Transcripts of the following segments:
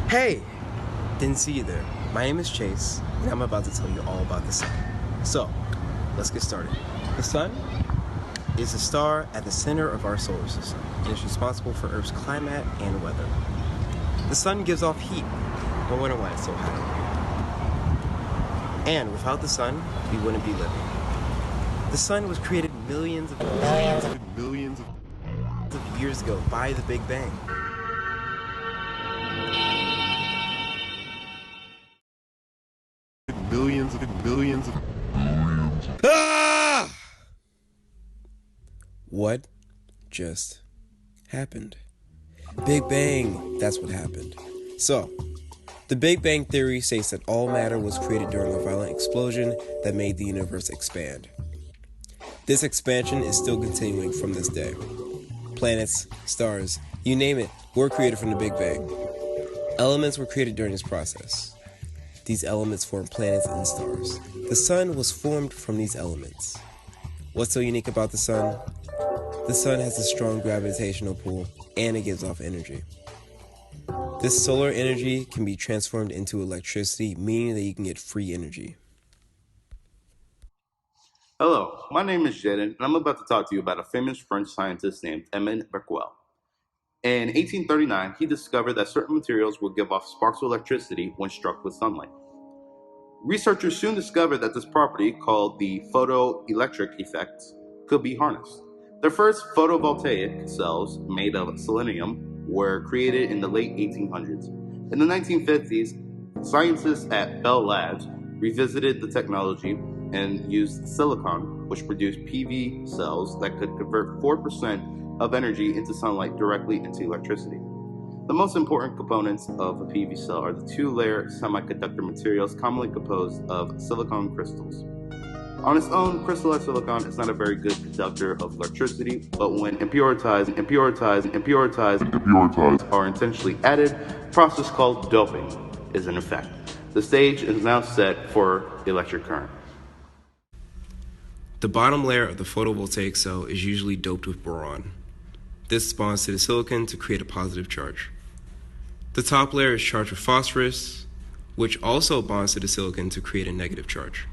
Hey! Didn't see you there. My name is Chase, and I'm about to tell you all about the sun. So, let's get started. The sun is a star at the center of our solar system and is responsible for Earth's climate and weather. The sun gives off heat. No wonder why it's so hot. And without the sun, we wouldn't be living. The sun was created millions of years ago by the Big Bang. Billions of Ah! What just happened? Big Bang, that's what happened. So, the Big Bang Theory states that all matter was created during a violent explosion that made the universe expand. This expansion is still continuing from this day. Planets, stars, you name it, were created from the Big Bang. Elements were created during this process. These elements form planets and stars. The sun was formed from these elements. What's so unique about the sun? The sun has a strong gravitational pull, and it gives off energy. This solar energy can be transformed into electricity, meaning that you can get free energy. Hello, my name is Jaiden, and I'm about to talk to you about a famous French scientist named Emile Becquerel. In 1839, he discovered that certain materials would give off sparks of electricity when struck with sunlight. Researchers soon discovered that this property, called the photoelectric effect, could be harnessed. The first photovoltaic cells, made of selenium, were created in the late 1800s. In the 1950s, scientists at Bell Labs revisited the technology and used silicon, which produced PV cells that could convert 4% of energy into sunlight directly into electricity. The most important components of a PV cell are the two-layer semiconductor materials commonly composed of silicon crystals. On its own, crystallized silicon is not a very good conductor of electricity, but when impuritized are intentionally added, a process called doping is in effect. The stage is now set for electric current. The bottom layer of the photovoltaic cell is usually doped with boron. This bonds to the silicon to create a positive charge. The top layer is charged with phosphorus, which also bonds to the silicon to create a negative charge.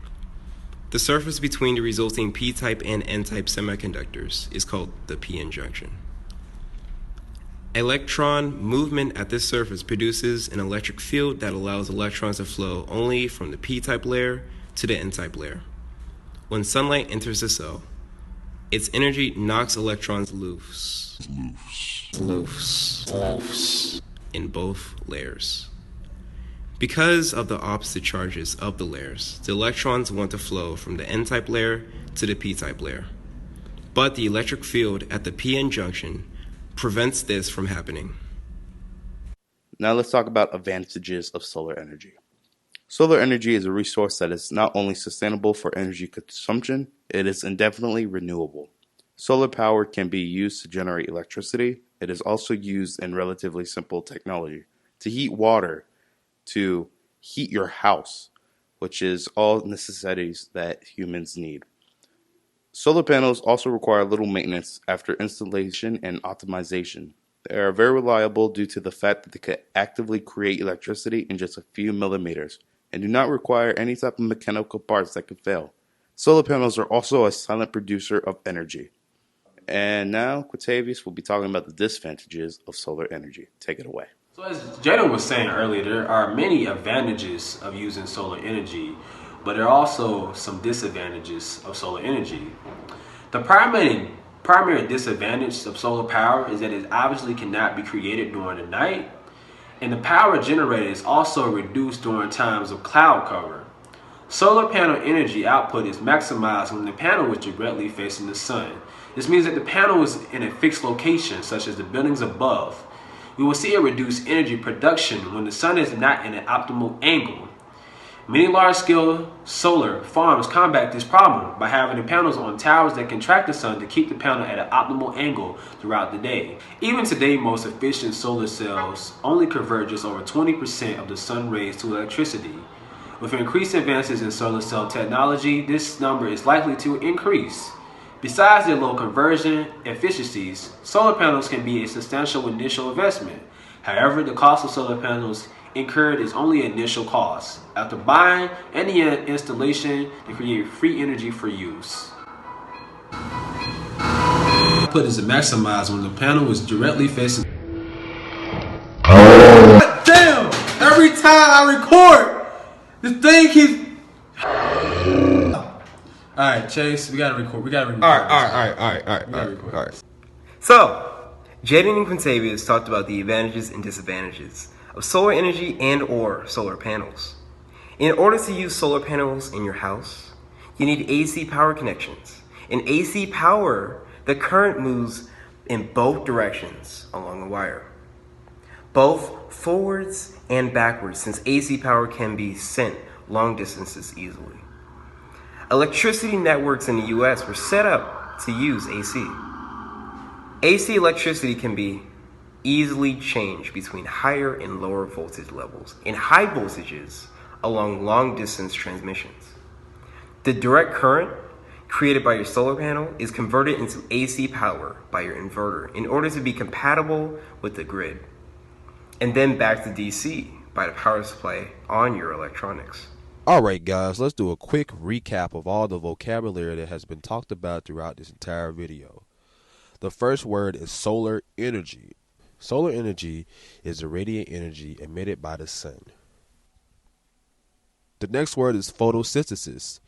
The surface between the resulting p-type and n-type semiconductors is called the p-n junction. Electron movement at this surface produces an electric field that allows electrons to flow only from the p-type layer to the n-type layer. When sunlight enters the cell, its energy knocks electrons loose in both layers. Because of the opposite charges of the layers, the electrons want to flow from the n-type layer to the p-type layer. But the electric field at the p-n junction prevents this from happening. Now let's talk about advantages of solar energy. Solar energy is a resource that is not only sustainable for energy consumption, it is indefinitely renewable. Solar power can be used to generate electricity. It is also used in relatively simple technology to heat water, to heat your house, which is all necessities that humans need. Solar panels also require little maintenance after installation and optimization. They are very reliable due to the fact that they can actively create electricity in just a few millimeters and do not require any type of mechanical parts that could fail. Solar panels are also a silent producer of energy. And now Quintavious will be talking about the disadvantages of solar energy. Take it away. So as Jaiden was saying earlier, there are many advantages of using solar energy, but there are also some disadvantages of solar energy. The primary disadvantage of solar power is that it obviously cannot be created during the night, and the power generated is also reduced during times of cloud cover. Solar panel energy output is maximized when the panel is directly facing the sun. This means that the panel is in a fixed location, such as the buildings above. We will see a reduced energy production when the sun is not in an optimal angle. Many large-scale solar farms combat this problem by having the panels on towers that can track the sun to keep the panel at an optimal angle throughout the day. Even today, most efficient solar cells only convert just over 20% of the sun rays to electricity. With increased advances in solar cell technology, this number is likely to increase. Besides their low conversion efficiencies, solar panels can be a substantial initial investment. However, the cost of solar panels incurred is only initial cost. After buying any installation, they create free energy for use. Output is maximized when the panel is directly facing. God damn! Every time I record, this thing keeps. All right, Chase, we gotta record. We gotta record. All right. So, Jaiden and Quintavious talked about the advantages and disadvantages of solar energy and or solar panels. In order to use solar panels in your house, you need AC power connections. In AC power, the current moves in both directions along the wire, both forwards and backwards, since AC power can be sent long distances easily. Electricity networks in the US were set up to use AC. AC electricity can be easily changed between higher and lower voltage levels in high voltages along long distance transmissions. The direct current created by your solar panel is converted into AC power by your inverter in order to be compatible with the grid, and then back to DC by the power supply on your electronics. Alright guys, let's do a quick recap of all the vocabulary that has been talked about throughout this entire video. The first word is solar energy. Solar energy is the radiant energy emitted by the sun. The next word is photosynthesis.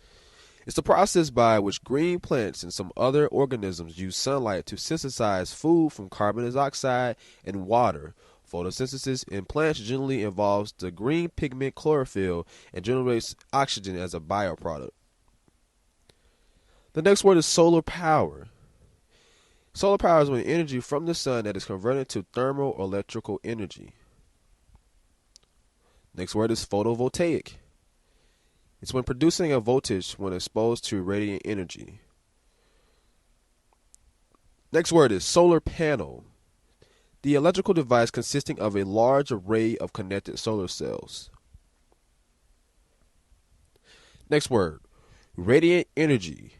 It's the process by which green plants and some other organisms use sunlight to synthesize food from carbon dioxide and water. Photosynthesis in plants generally involves the green pigment chlorophyll and generates oxygen as a byproduct. The next word is solar power. Solar power is when energy from the sun that is converted to thermal or electrical energy. Next word is photovoltaic. It's when producing a voltage when exposed to radiant energy. Next word is solar panel. The electrical device consisting of a large array of connected solar cells. Next word, radiant energy.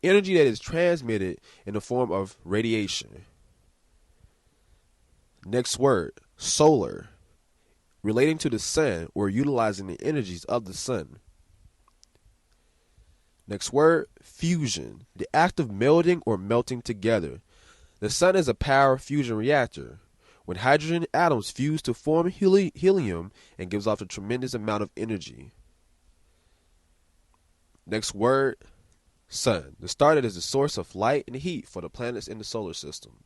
Energy that is transmitted in the form of radiation. Next word, solar. Relating to the sun or utilizing the energies of the sun. Next word, fusion. The act of melding or melting together. The sun is a power fusion reactor, when hydrogen atoms fuse to form helium and gives off a tremendous amount of energy. Next word, sun. The star that is the source of light and heat for the planets in the solar system.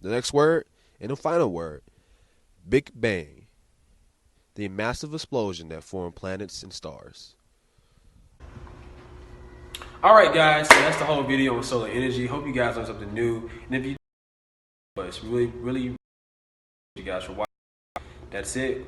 The next word, and the final word, Big Bang. The massive explosion that formed planets and stars. Alright guys, so that's the whole video on solar energy. Hope you guys learned something new. And if you but it's really you guys for watching. That's it.